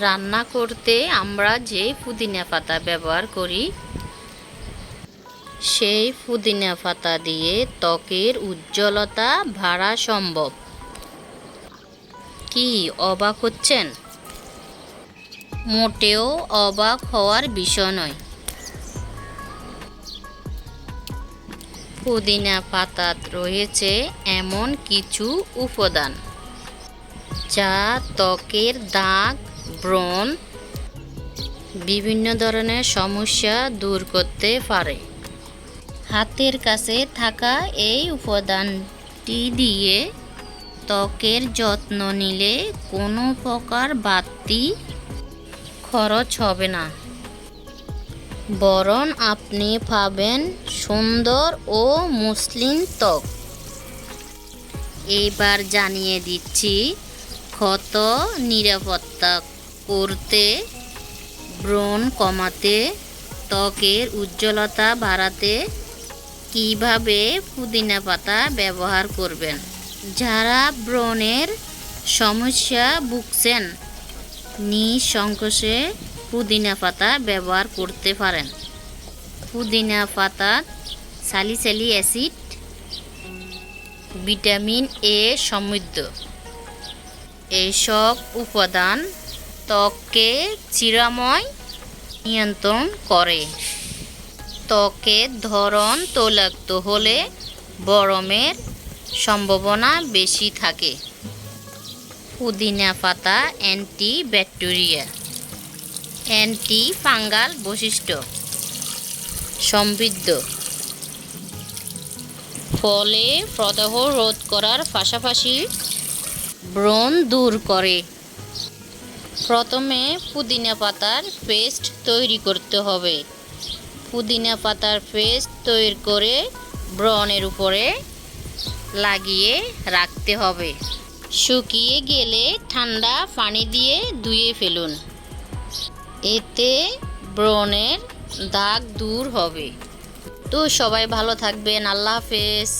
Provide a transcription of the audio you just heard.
রান্না করতে আমরা যে পুদিনা পাতা ব্যবহার করি সেই পুদিনা পাতা দিয়ে ত্বকের উজ্জ্বলতা বাড়া সম্ভব। কি অবাক হচ্ছেন? মোটেও অবাক হওয়ার বিষয় নয়। পুদিনা পাতাত রয়েছে এমন কিছু উপাদান যা ত্বকের দাগ, ব্রণ, বিভিন্ন ধরনের সমস্যা দূর করতে পারে। হাতের কাছে থাকা এই উপাদানটি দিয়ে ত্বকের যত্ন নিলে কোনো প্রকার বাড়তি খরচ হবে না, বরং আপনি পাবেন সুন্দর ও মসৃণ ত্বক। এবার জানিয়ে দিচ্ছি ক্ষত নিরাপত্তা করতে, ব্রণ কমাতে, ত্বকের উজ্জ্বলতা বাড়াতে কিভাবে পুদিনা পাতা ব্যবহার করবেন। যারা ব্রণের সমস্যা ভুগছেন নিঃসংকোচে পুদিনা পাতা ব্যবহার করতে পারেন। পুদিনা পাতা স্যালিসিলিক অ্যাসিড, ভিটামিন এ সমৃদ্ধ। এইসব উপাদান ত্বককে চিরাময় নিয়ন্ত্রণ করে। ত্বকের ধরন তৈলাক্ত হলে ব্রণের সম্ভাবনা বেশি থাকে। পুদিনা পাতা অ্যান্টিব্যাকটেরিয়া, অ্যান্টি ফাঙ্গাল বৈশিষ্ট্য সমৃদ্ধ, ফলে প্রদাহ রোধ করার পাশাপাশি ব্রণ দূর করে। প্রথমে পুদিনা পাতার পেস্ট তৈরি করতে হবে। পুদিনা পাতার পেস্ট তৈরি করে ব্রণের উপরে লাগিয়ে রাখতে হবে। শুকিয়ে গেলে ঠান্ডা পানি দিয়ে ধুয়ে ফেলুন। এতে ব্রণের দাগ দূর হবে। তো সবাই ভালো থাকবেন। আল্লাহ হাফেজ।